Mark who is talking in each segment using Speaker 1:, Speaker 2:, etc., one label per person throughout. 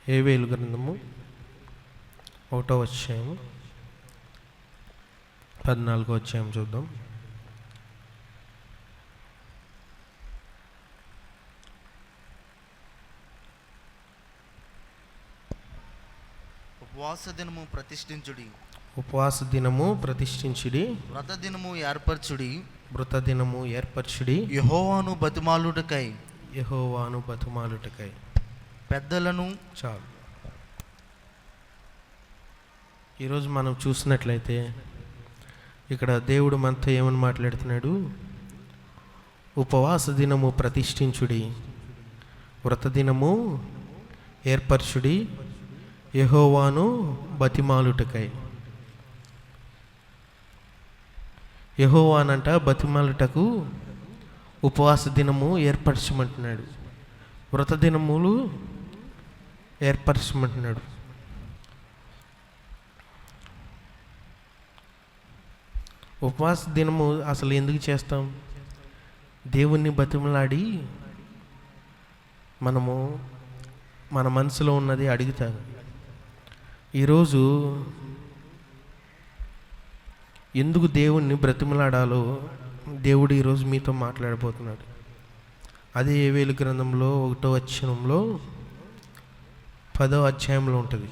Speaker 1: యోవేలు గ్రంథము 1వ అధ్యాయము 14వ అధ్యాయం చూద్దాం.
Speaker 2: ఉపవాస దినము ప్రతిష్ఠించుడి,
Speaker 1: ఉపవాస దినము ప్రతిష్ఠించుడి,
Speaker 2: వ్రత దినము ఏర్పరచుడి,
Speaker 1: మృత దినము ఏర్పరచుడి,
Speaker 2: యెహోవాను బతిమాలుటకై,
Speaker 1: యెహోవాను బతిమాలుటకై.
Speaker 2: పెద్దలను.
Speaker 1: చాలు. ఈరోజు మనం చూసినట్లయితే ఇక్కడ దేవుడు మనతో ఏమని మాట్లాడుతున్నాడు? ఉపవాస దినము ప్రతిష్ఠించుడి, వ్రత దినము ఏర్పరచుడి, యెహోవాను బతిమాలుటకై. యెహోవానంట బతిమాలుటకు ఉపవాస దినము ఏర్పరచమంటున్నాడు, వ్రత దినములు ఏర్పరచమంటున్నాడు. ఉపవాస దినము అసలు ఎందుకు చేస్తాం? దేవుణ్ణి బతిమలాడి మనము మన మనసులో ఉన్నది అడుగుతాం. ఈరోజు ఎందుకు దేవుణ్ణి బ్రతిమలాడాలో దేవుడు ఈరోజు మీతో మాట్లాడబోతున్నాడు. అదే యోవేలు గ్రంథంలో 1వ వచనంలో 10వ అధ్యాయంలో ఉంటుంది.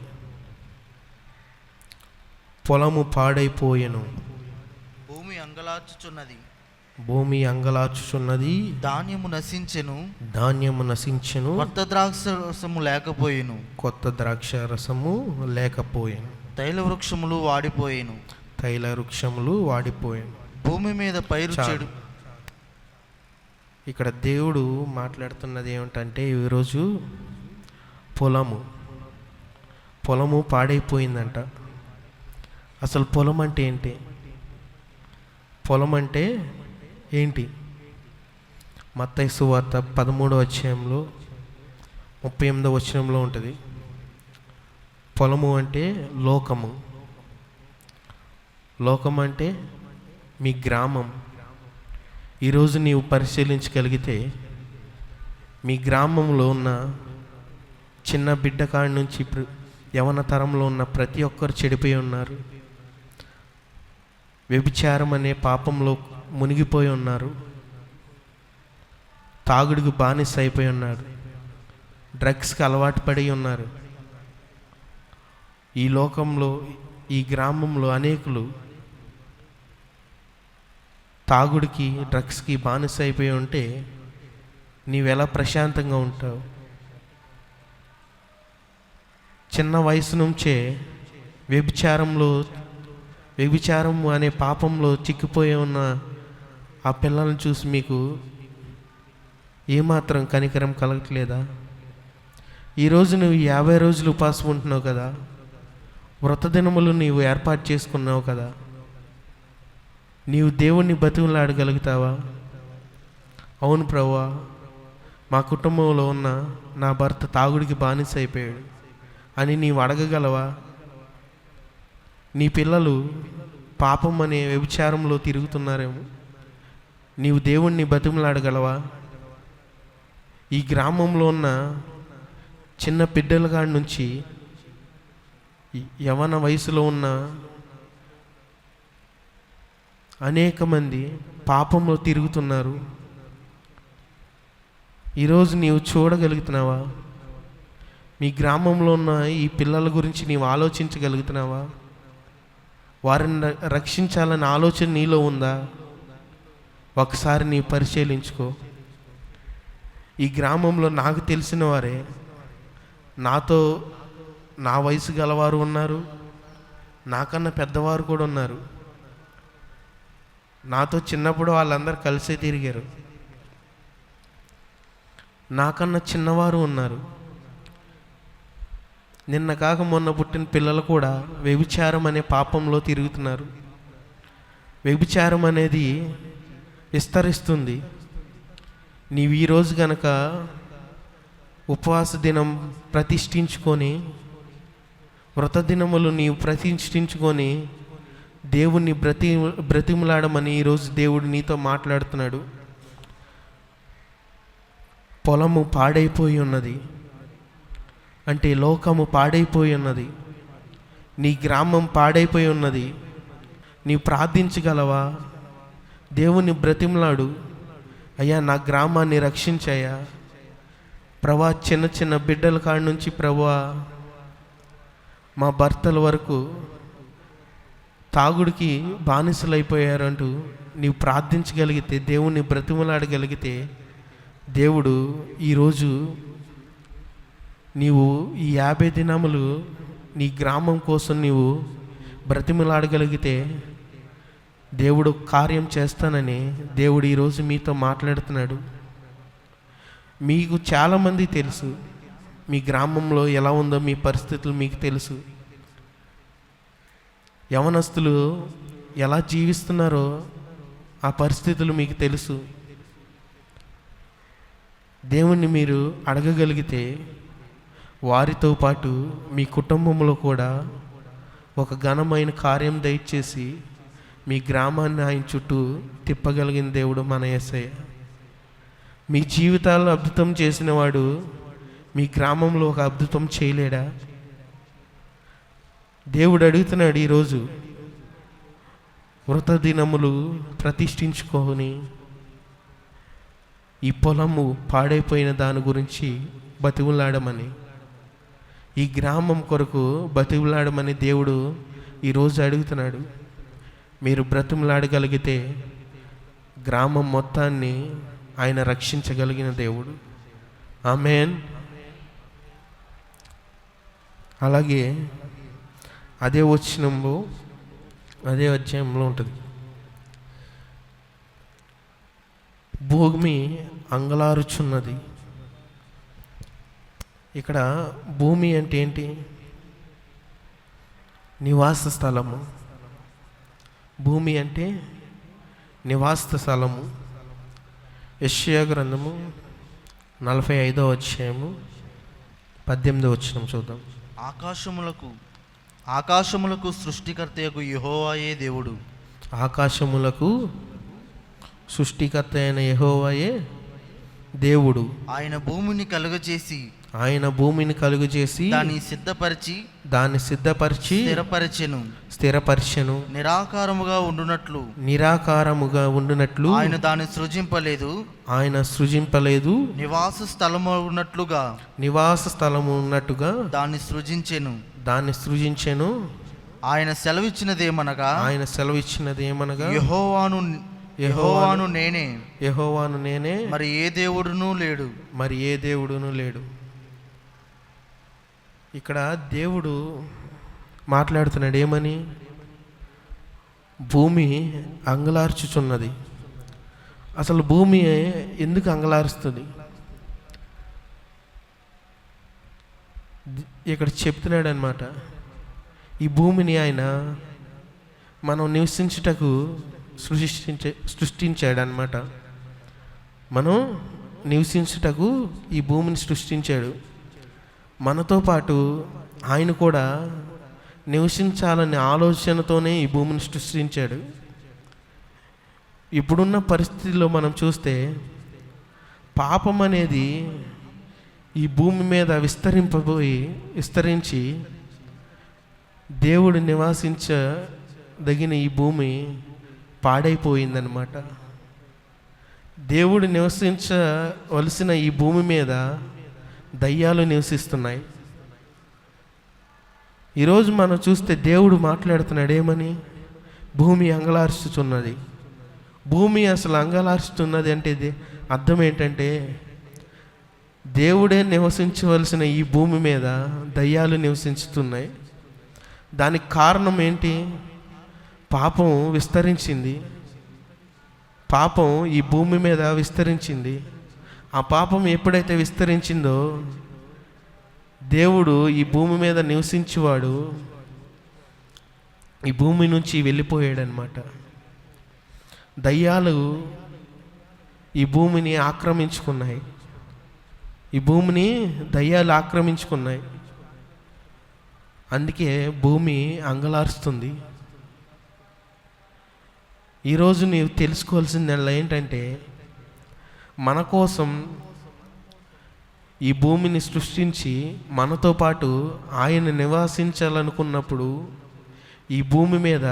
Speaker 1: పొలము పాడైపోయెను,
Speaker 2: భూమి అంగలార్చుచున్నది,
Speaker 1: భూమి అంగలార్చుచున్నది,
Speaker 2: ధాన్యము నశించెను,
Speaker 1: ధాన్యము నశించెను,
Speaker 2: కొత్త ద్రాక్షరసము లేకపోయెను,
Speaker 1: కొత్త ద్రాక్ష రసము లేకపోయెను,
Speaker 2: తైల వృక్షములు వాడిపోయెను,
Speaker 1: తైల వృక్షములు వాడిపోయాను.
Speaker 2: భూమి మీద పైరు చెడు.
Speaker 1: ఇక్కడ దేవుడు మాట్లాడుతున్నది ఏమిటంటే, ఈరోజు పొలము పాడైపోయిందంట. అసలు పొలం అంటే ఏంటి? పొలం అంటే ఏంటి? మత్తయి సువార్త 13వ అధ్యాయంలో 38వ వచనంలో ఉంటుంది. పొలము అంటే లోకము. లోకం అంటే మీ గ్రామం. ఈరోజు నీవు పరిశీలించగలిగితే మీ గ్రామంలో ఉన్న చిన్న బిడ్డ కాడి నుంచి యవన తరంలో ఉన్న ప్రతి ఒక్కరు చెడిపోయి ఉన్నారు. వ్యభిచారం అనే పాపంలో మునిగిపోయి ఉన్నారు. తాగుడికి బానిస అయిపోయి ఉన్నారు. డ్రగ్స్కి అలవాటు పడి ఉన్నారు. ఈ లోకంలో, ఈ గ్రామంలో అనేకులు తాగుడికి, డ్రగ్స్కి బానిస అయిపోయి ఉంటే నీవెలా ప్రశాంతంగా ఉంటావు? చిన్న వయసు నుంచే వ్యభిచారం అనే పాపంలో చిక్కిపోయి ఉన్న ఆ పిల్లలను చూసి మీకు ఏమాత్రం కనికరం కలగట్లేదా? ఈరోజు నువ్వు 50 రోజులు ఉపవాసం ఉంటున్నావు కదా, వ్రత దినములు నీవు ఏర్పాటు చేసుకున్నావు కదా, నీవు దేవుణ్ణి బతిమలాడగలుగుతావా? అవును ప్రభువా, మా కుటుంబంలో ఉన్న నా భర్త తాగుడికి బానిస అయిపోయాడు అని నీవు అడగగలవా? నీ పిల్లలు పాపం అనే వ్యభిచారంలో తిరుగుతున్నారేమో, నీవు దేవుణ్ణి బతిమలాడగలవా? ఈ గ్రామంలో ఉన్న చిన్న బిడ్డల కాడి నుంచి యవన వయసులో ఉన్న అనేక మంది పాపంలో తిరుగుతున్నారు. ఈరోజు నీవు చూడగలుగుతున్నావా? మీ గ్రామంలో ఉన్న ఈ పిల్లల గురించి నీవు ఆలోచించగలుగుతున్నావా? వారిని రక్షించాలనే ఆలోచన నీలో ఉందా? ఒకసారి నీ పరిశీలించుకో. ఈ గ్రామంలో నాకు తెలిసిన వారే, నాతో నా వయసు గలవారు ఉన్నారు, నాకన్నా పెద్దవారు కూడా ఉన్నారు. నాతో చిన్నప్పుడు వాళ్ళందరూ కలిసే తిరిగారు. నాకన్నా చిన్నవారు ఉన్నారు. నిన్న కాక మొన్న పుట్టిన పిల్లలు కూడా వ్యభిచారం అనే పాపంలో తిరుగుతున్నారు. వ్యభిచారం అనేది విస్తరిస్తుంది. నీవు ఈరోజు గనక ఉపవాస దినం ప్రతిష్ఠించుకొని, వ్రత దినములు నీవు ప్రతిష్ఠించుకొని దేవుణ్ణి బ్రతిమలాడమని ఈరోజు దేవుడు నీతో మాట్లాడుతున్నాడు. పొలము పాడైపోయి ఉన్నది, అంటే లోకము పాడైపోయి ఉన్నది, నీ గ్రామం పాడైపోయి ఉన్నది. నీవు ప్రార్థించగలవా? దేవుని బ్రతిమలాడు, అయ్యా నా గ్రామాన్ని రక్షించయ్యా ప్రభా. చిన్న చిన్న బిడ్డల కాడి నుంచి ప్రభువా మా భర్తల వరకు తాగుడికి బానిసలైపోయారంటూ నీవు ప్రార్థించగలిగితే, దేవుణ్ణి బ్రతిమలాడగలిగితే, దేవుడు ఈరోజు నీవు ఈ 50 దినములు నీ గ్రామం కోసం నీవు బ్రతిమలాడగలిగితే దేవుడు కార్యం చేస్తానని దేవుడు ఈరోజు మీతో మాట్లాడుతున్నాడు. మీకు చాలామంది తెలుసు, మీ గ్రామంలో ఎలా ఉందో మీ పరిస్థితులు మీకు తెలుసు. యవనస్తులు ఎలా జీవిస్తున్నారో ఆ పరిస్థితులు మీకు తెలుసు. దేవుణ్ణి మీరు అడగగలిగితే వారితో పాటు మీ కుటుంబంలో కూడా ఒక ఘనమైన కార్యం దయచేసి మీ గ్రామాన్ని ఆయన చుట్టూ తిప్పగలిగిన దేవుడు మన యేసయ్య. మీ జీవితాల్లో అద్భుతం చేసిన వాడు మీ గ్రామంలో ఒక అద్భుతం చేయలేడా? దేవుడు అడుగుతున్నాడు ఈరోజు, వృత దినములు ప్రతిష్ఠించుకొని ఈ పొలము పాడైపోయిన దాని గురించి బతివులాడమని, ఈ గ్రామం కొరకు బతివులాడమని దేవుడు ఈరోజు అడుగుతున్నాడు. మీరు బ్రతిమలాడగలిగితే గ్రామం మొత్తాన్ని ఆయన రక్షించగలిగిన దేవుడు. ఆమేన్. అలాగే అదే వచనంలో, అదే అధ్యాయంలో ఉంటుంది, భూమి అంగలారుచున్నది. ఇక్కడ భూమి అంటే ఏంటి? నివాస స్థలము. భూమి అంటే నివాస స్థలము. యెషయా గ్రంథము 45వ అధ్యాయము 18వ వచనం చూద్దాం.
Speaker 2: ఆకాశములకు సృష్టికర్తయగు యెహోవాయే దేవుడు.
Speaker 1: ఆకాశములకు సృష్టికర్త అయిన యెహోవాయే దేవుడు.
Speaker 2: ఆయన భూమిని కలుగజేసి దాన్ని సిద్ధపరిచి స్థిరపరిచెను. నిరాకారముగా ఉండునట్లు ఆయన దాన్ని సృజింపలేదు. నివాస స్థలము ఉన్నట్టుగా దాన్ని సృజించెను. ఆయన సెలవిచ్చినదేమనగా యెహోవాను నేనే, మరి ఏ దేవుడును లేడు. ఇక్కడ దేవుడు మాట్లాడుతున్నాడు ఏమని? భూమి అంగలార్చుచున్నది. అసలు భూమి ఎందుకు అంగలారుస్తుంది? ఇక్కడ చెప్తున్నాడు అన్నమాట. ఈ భూమిని ఆయన మనం నివసించుటకు సృష్టించాడనమాట. మనం నివసించుటకు ఈ భూమిని సృష్టించాడు. మనతో పాటు ఆయన కూడా నివసించాలనే ఆలోచనతోనే ఈ భూమిని సృష్టించాడు. ఇప్పుడున్న పరిస్థితుల్లో మనం చూస్తే పాపం అనేది ఈ భూమి మీద విస్తరించి దేవుడు నివాసించదగిన ఈ భూమి పాడైపోయిందనమాట. దేవుడు నివసించవలసిన ఈ భూమి మీద దయ్యాలు నివసిస్తున్నాయి. ఈరోజు మనం చూస్తే దేవుడు మాట్లాడుతున్నాడు ఏమని? భూమి అంగలార్చుతున్నది. భూమి అసలు అంగలార్చుతున్నది అంటే అర్థం ఏంటంటే, దేవుడే నివసించవలసిన ఈ భూమి మీద దయ్యాలు నివసించుతున్నాయి. దానికి కారణం ఏంటి? పాపం విస్తరించింది. పాపం ఈ భూమి మీద విస్తరించింది. ఆ పాపం ఎప్పుడైతే విస్తరించిందో దేవుడు ఈ భూమి మీద నివసించేవాడు ఈ భూమి నుంచి వెళ్ళిపోయాడనమాట. దయ్యాలు ఈ భూమిని ఆక్రమించుకున్నాయి. ఈ భూమిని దయ్యాలు ఆక్రమించుకున్నాయి. అందుకే భూమి అంగలారుస్తుంది. ఈరోజు నీవు తెలుసుకోవాల్సిందల్లా ఏంటంటే, మన కోసం ఈ భూమిని సృష్టించి మనతో పాటు ఆయన నివాసించాలనుకున్నప్పుడు ఈ భూమి మీద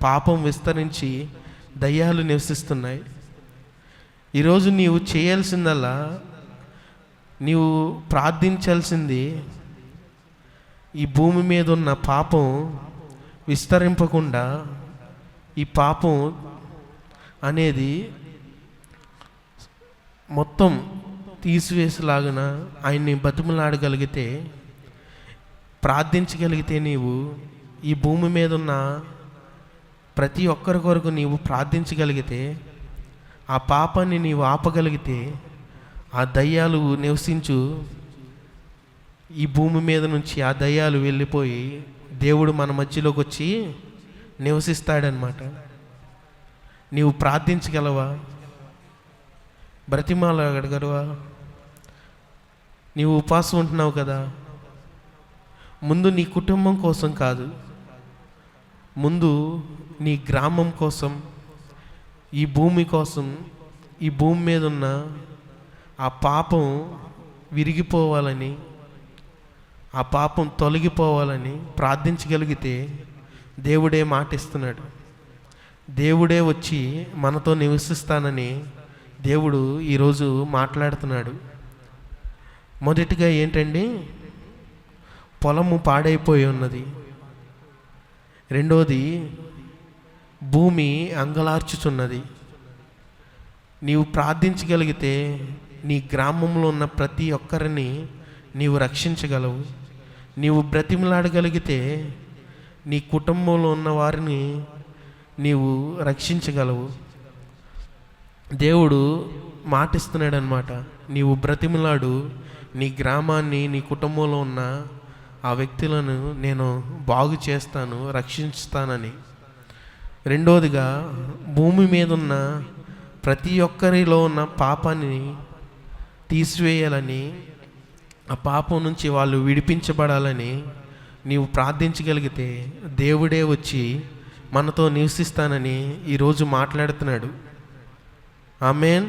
Speaker 2: పాపం విస్తరించి దయ్యాలు నివసిస్తున్నాయి. ఈరోజు నీవు చేయాల్సిందల్లా, నీవు ప్రార్థించాల్సింది ఈ భూమి మీద ఉన్న పాపం విస్తరింపకుండా, ఈ పాపం అనేది మొత్తం తీసివేసేలాగున ఆయన్ని బతిమలాడగలిగితే, ప్రార్థించగలిగితే, నీవు ఈ భూమి మీద ఉన్న ప్రతి ఒక్కరి కొరకు నీవు ప్రార్థించగలిగితే, ఆ పాపాన్ని నీవు ఆపగలిగితే, ఆ దయ్యాలు నివసించు ఈ భూమి మీద నుంచి ఆ దయ్యాలు వెళ్ళిపోయి దేవుడు మన మధ్యలోకి వచ్చి నివసిస్తాడనమాట. నీవు ప్రార్థించగలవా? బ్రతిమాలగలవా? నీవు ఉపవాసం ఉంటున్నావు కదా, ముందు నీ కుటుంబం కోసం కాదు, ముందు నీ గ్రామం కోసం, ఈ భూమి కోసం, ఈ భూమి మీద ఉన్న ఆ పాపం విరిగిపోవాలని, ఆ పాపం తొలగిపోవాలని ప్రార్థించగలిగితే దేవుడే మాటిస్తున్నాడు. దేవుడే వచ్చి మనతో నివసిస్తానని దేవుడు ఈరోజు మాట్లాడుతున్నాడు. మొదటిగా ఏంటండి? పొలము పాడైపోయి ఉన్నది. రెండోది, భూమి అంగలార్చుచున్నది. నీవు ప్రార్థించగలిగితే నీ గ్రామంలో ఉన్న ప్రతి ఒక్కరిని నీవు రక్షించగలవు. నీవు బ్రతిమలాడగలిగితే నీ కుటుంబంలో ఉన్న వారిని నీవు రక్షించగలవు. దేవుడు మాటిస్తున్నాడు అన్నమాట. నీవు బ్రతిమలాడు, నీ గ్రామాన్ని, నీ కుటుంబంలో ఉన్న ఆ వ్యక్తులను నేను బాగు చేస్తాను, రక్షిస్తానని. రెండోదిగా, భూమి మీద ఉన్న ప్రతి ఒక్కరిలో ఉన్న పాపాన్ని తీసివేయాలని, ఆ పాపం నుంచి వాళ్ళు విడిపించబడాలని నీవు ప్రార్థించగలిగితే దేవుడే వచ్చి మనతో నివసిస్తానని ఈరోజు మాట్లాడుతున్నాడు. ఆమేన్.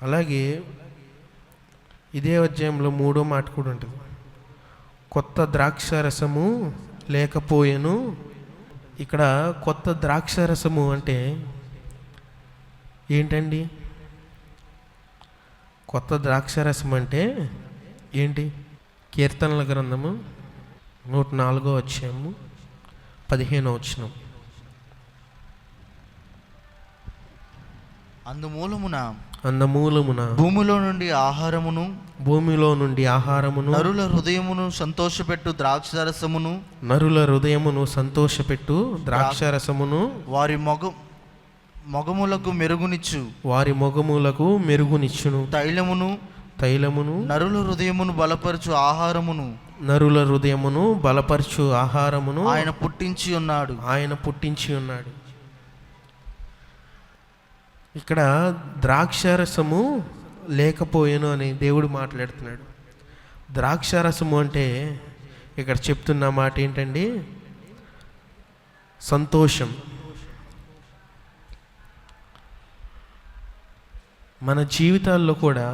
Speaker 2: అలాగే ఇదే అధ్యాయంలో 3వ మాట కూడా ఉంటుంది. కొత్త ద్రాక్షారసము లేకపోయెను. ఇక్కడ కొత్త ద్రాక్షారసము అంటే ఏంటండి? కొత్త ద్రాక్షారసం అంటే ఏంటి? కీర్తనల గ్రంథము 104వ అధ్యాయము 15వ వచనం. అందుమూలమున
Speaker 3: భూమిలో నుండి ఆహారమును నరుల హృదయమును సంతోషపెట్టు ద్రాక్షారసమును వారి మొగములకు మెరుగునిచ్చును. తైలమును నరుల హృదయమును బలపరచు ఆహారమును ఆయన పుట్టించి ఉన్నాడు. ఇక్కడ ద్రాక్షారసము లేకపోయాను అని దేవుడు మాట్లాడుతున్నాడు. ద్రాక్షారసము అంటే ఇక్కడ చెప్తున్న మాట ఏంటండి? సంతోషం. మన జీవితాల్లో కూడా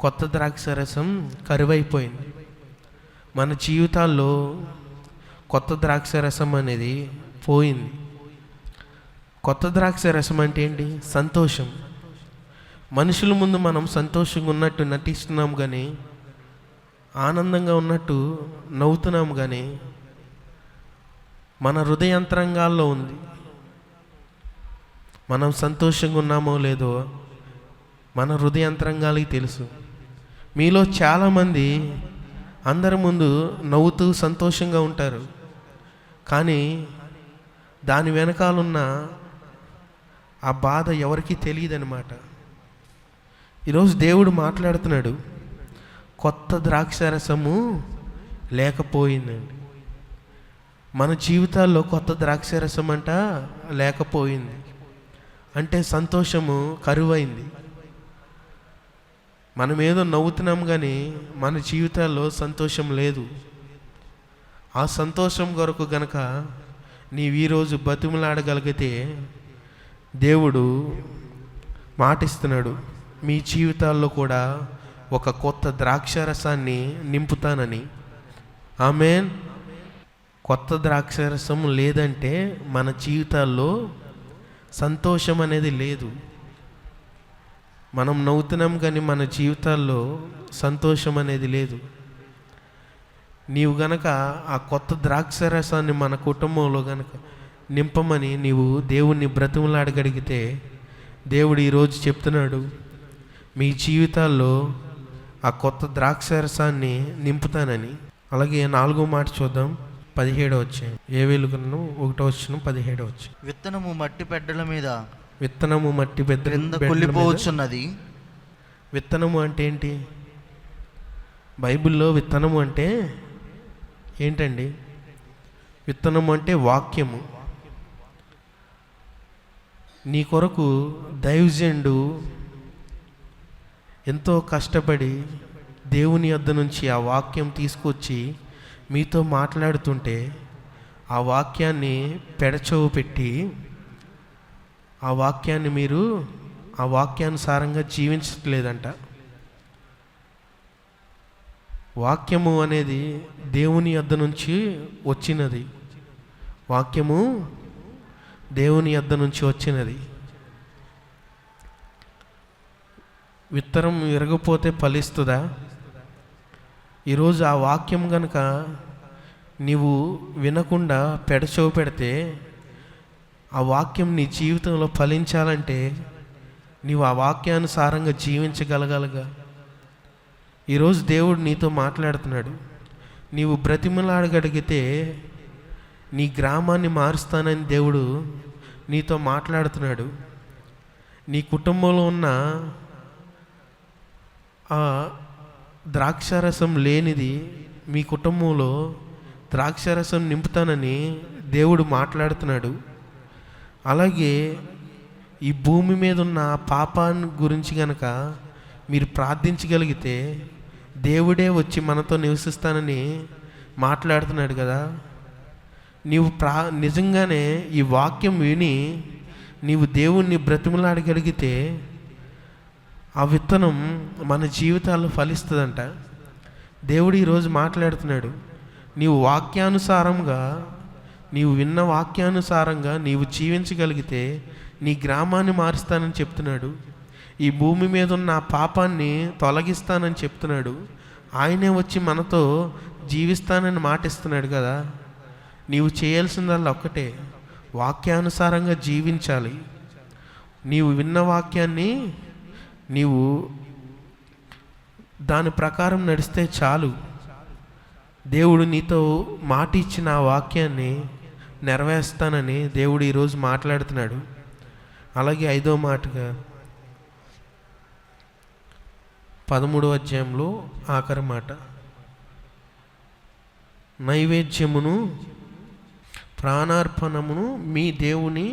Speaker 3: కొత్త ద్రాక్షారసం కరువైపోయింది. మన జీవితాల్లో కొత్త ద్రాక్షారసం అనేది పోయింది. కొత్త ద్రాక్షారసం అంటే ఏంటి? సంతోషం. మనుషుల ముందు మనం సంతోషంగా ఉన్నట్టు నటిస్తున్నాం కానీ, ఆనందంగా ఉన్నట్టు నవ్వుతున్నాం కానీ, మన హృదయాంతరంగాల్లో ఉంది. మనం సంతోషంగా ఉన్నామో లేదో మన హృదయాంతరంగాలకి తెలుసు. మీలో చాలామంది అందరి ముందు నవ్వుతూ సంతోషంగా ఉంటారు, కానీ దాని వెనకాలన్న ఆ బాధ ఎవరికీ తెలియదన్నమాట. ఈరోజు దేవుడు మాట్లాడుతున్నాడు, కొత్త ద్రాక్షారసము లేకపోయిందండి. మన జీవితాల్లో కొత్త ద్రాక్షారసం అంట లేకపోయింది. అంటే సంతోషము కరువైంది. మనం ఏదో నవ్వుతున్నాం కానీ మన జీవితాల్లో సంతోషం లేదు. ఆ సంతోషం కొరకు గనక నీవు ఈరోజు బతిమలాడగలిగితే దేవుడు మాటిస్తున్నాడు, మీ జీవితాల్లో కూడా ఒక కొత్త ద్రాక్షారసాన్ని నింపుతానని. ఆమేన్. కొత్త ద్రాక్షారసం లేదంటే మన జీవితాల్లో సంతోషం అనేది లేదు. మనం నవ్వుతున్నాం కానీ మన జీవితాల్లో సంతోషం అనేది లేదు. నీవు గనక ఆ కొత్త ద్రాక్షారసాన్ని మన కుటుంబంలో గనక నింపమని నీవు దేవుణ్ణి బ్రతిమలాడగలిగితే, దేవుడు ఈరోజు చెప్తున్నాడు, మీ జీవితాల్లో ఆ కొత్త ద్రాక్షారసాన్ని నింపుతానని. అలాగే 4వ మాట చూద్దాం, 17వ వచనం. ఏ వెలుగును 1వ వచనం 17వ వచనం.
Speaker 4: విత్తనము మట్టి పెడ్డల మీద
Speaker 3: విత్తనము మట్టి
Speaker 4: క్రింద కుళ్ళిపోవచ్చున్నది.
Speaker 3: విత్తనము అంటే ఏంటి? బైబిల్లో విత్తనము అంటే ఏంటండి? విత్తనము అంటే వాక్యము. నీ కొరకు దైవజనుడు ఎంతో కష్టపడి దేవుని యొద్ద నుంచి ఆ వాక్యం తీసుకొచ్చి మీతో మాట్లాడుతుంటే, ఆ వాక్యాన్ని పెడచెవు పెట్టి ఆ వాక్యాన్ని మీరు ఆ వాక్యానుసారంగా జీవించట్లేదంట. వాక్యము అనేది దేవుని యొద్ద నుంచి వచ్చినది. వాక్యము దేవుని యొద్ద నుంచి వచ్చినది. విత్తనం విరగపోతే ఫలిస్తుందా? ఈరోజు ఆ వాక్యం కనుక నీవు వినకుండా పెడచెవు పెడితే, ఆ వాక్యం నీ జీవితంలో ఫలించాలంటే నీవు ఆ వాక్యానుసారంగా జీవించగలగాలిగా. ఈరోజు దేవుడు నీతో మాట్లాడుతున్నాడు. నీవు బ్రతిమలాడగలిగితే నీ గ్రామాన్ని మారుస్తానని దేవుడు నీతో మాట్లాడుతున్నాడు. నీ కుటుంబంలో ఉన్న ఆ ద్రాక్షారసం లేనిది మీ కుటుంబంలో ద్రాక్షారసం నింపుతానని దేవుడు మాట్లాడుతున్నాడు. అలాగే ఈ భూమి మీద ఉన్న పాపాన్ని గురించి కనుక మీరు ప్రార్థించగలిగితే దేవుడే వచ్చి మనతో నివసిస్తానని మాట్లాడుతున్నాడు కదా. నీవు నిజంగానే ఈ వాక్యం విని నీవు దేవుణ్ణి బ్రతిమలాడగలిగితే ఆ విత్తనం మన జీవితాల్లో ఫలిస్తుందంట. దేవుడు ఈరోజు మాట్లాడుతున్నాడు. నీవు వాక్యానుసారంగా, నీవు విన్న వాక్యానుసారంగా నీవు జీవించగలిగితే నీ గ్రామాన్ని మారుస్తానని చెప్తున్నాడు. ఈ భూమి మీద ఉన్న పాపాన్ని తొలగిస్తానని చెప్తున్నాడు. ఆయనే వచ్చి మనతో జీవిస్తానని మాటిస్తున్నాడు కదా. నీవు చేయాల్సిందల్లా ఒక్కటే, వాక్యానుసారంగా జీవించాలి. నీవు విన్న వాక్యాన్ని నీవు దాని ప్రకారం నడిస్తే చాలు. దేవుడు నీతో మాట ఇచ్చిన ఆ వాక్యాన్ని నెరవేర్స్తానని దేవుడు ఈరోజు మాట్లాడుతున్నాడు. అలాగే 5వ మాటగా 13వ అధ్యాయంలో ఆఖరి మాట, నైవేద్యమును ప్రాణార్పణమును మీ దేవుని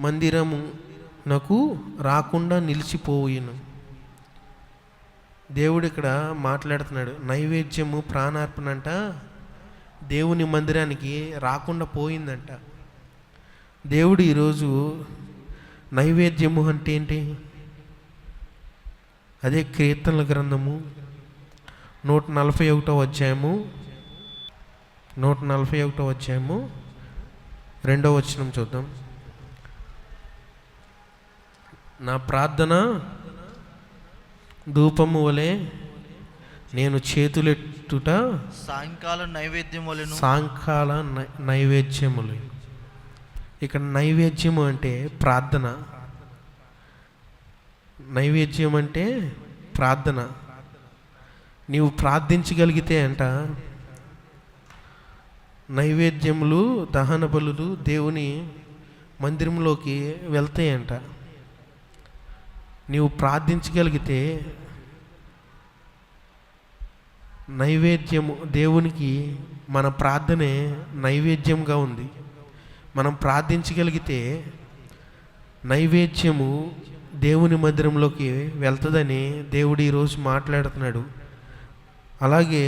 Speaker 3: మందిరమునకు రాకుండా నిలిచిపోయిను. దేవుడు ఇక్కడ మాట్లాడుతున్నాడు. నైవేద్యము ప్రాణార్పణ అంట దేవుని మందిరానికి రాకుండా పోయిందంట. దేవుడు ఈరోజు నైవేద్యము అంటే ఏంటి? అదే కీర్తనల గ్రంథము 141వ అధ్యాయము 141వ అధ్యాయము 2వ వచనం చూద్దాం. నా ప్రార్థన ధూపము వలె నేను చేతులెట్టుట
Speaker 4: సాయంకాల నైవేద్యములను
Speaker 3: సాయంకాల నైవేద్యములు. ఇక్కడ నైవేద్యము అంటే ప్రార్థన. నైవేద్యం అంటే ప్రార్థన. నీవు ప్రార్థించగలిగితే అంట నైవేద్యములు, దహన బలులు దేవుని మందిరంలోకి వెళ్తాయంట. నీవు ప్రార్థించగలిగితే నైవేద్యము దేవునికి మన ప్రార్థనే నైవేద్యంగా ఉంది. మనం ప్రార్థించగలిగితే నైవేద్యము దేవుని మందిరంలోకి వెళ్తుందని దేవుడు ఈరోజు మాట్లాడుతున్నాడు. అలాగే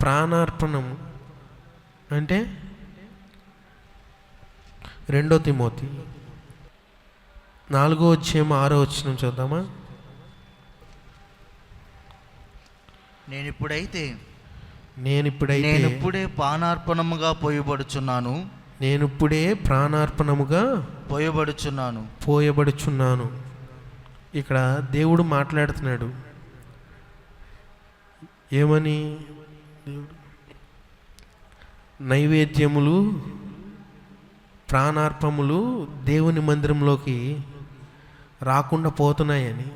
Speaker 3: ప్రాణార్పణం అంటే 2 తిమోతి 4వ అధ్యాయం 6వ వచనం చూద్దామా?
Speaker 4: నేనిప్పుడైతే
Speaker 3: నేనిప్పుడే
Speaker 4: పానార్పణముగా పోయబడుచున్నాను.
Speaker 3: నేనిప్పుడే ప్రాణార్పణముగా పోయబడుచున్నాను. ఇక్కడ దేవుడు మాట్లాడుతున్నాడు. ఏమని? నైవేద్యములు, ప్రాణార్పములు దేవుని మందిరంలోకి రాకుండా పోతున్నాయని.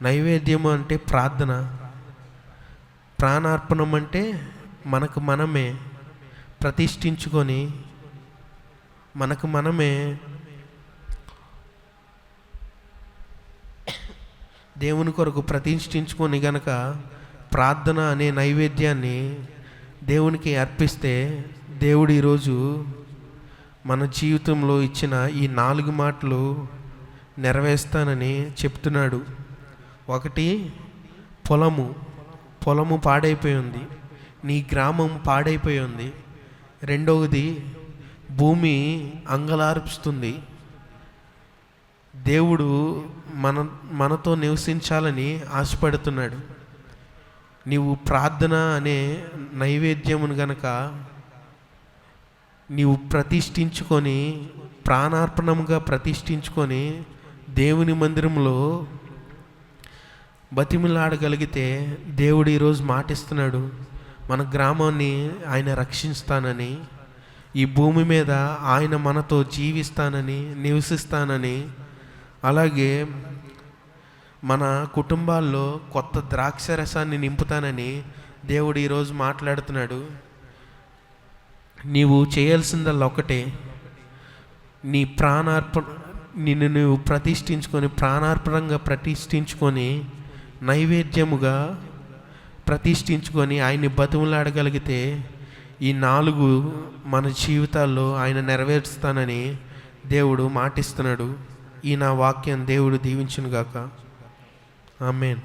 Speaker 3: నైవేద్యము అంటే ప్రార్థన, ప్రాణార్పణం అంటే మనకు మనమే ప్రతిష్ఠించుకొని దేవుని కొరకు ప్రతిష్ఠించుకొని గనక ప్రార్థన అనే నైవేద్యాన్ని దేవునికి అర్పిస్తే దేవుడు ఈరోజు మన జీవితంలో ఇచ్చిన ఈ 4 మాటలు నెరవేరుస్తానని చెప్తున్నాడు. 1, పొలము పాడైపోయి ఉంది, నీ గ్రామం పాడైపోయి ఉంది. 2వది, భూమి అంగలార్పిస్తుంది. దేవుడు మనతో నివసించాలని ఆశపడుతున్నాడు. నీవు ప్రార్థన అనే నైవేద్యమును గనక నీవు ప్రతిష్ఠించుకొని, ప్రాణార్పణముగా ప్రతిష్ఠించుకొని దేవుని మందిరంలో బతిమిలాడగలిగితే దేవుడు ఈరోజు మాటిస్తున్నాడు, మన గ్రామాన్ని ఆయన రక్షిస్తానని, ఈ భూమి మీద ఆయన మనతో జీవిస్తానని, నివసిస్తానని, అలాగే మన కుటుంబాల్లో కొత్త ద్రాక్షరసాన్ని నింపుతానని దేవుడు ఈరోజు మాట్లాడుతున్నాడు. నీవు చేయాల్సిందల్లా ఒకటే, నిన్ను నువ్వు ప్రతిష్ఠించుకొని, ప్రాణార్పణంగా ప్రతిష్ఠించుకొని, నైవేద్యముగా ప్రతిష్ఠించుకొని ఆయన్ని బతిమలాడగలిగితే ఈ 4 మన జీవితాల్లో ఆయన నెరవేరుస్తానని దేవుడు మాటిస్తున్నాడు. ఈ నా వాక్యం దేవుడు దీవించును గాక. ఆమేన్.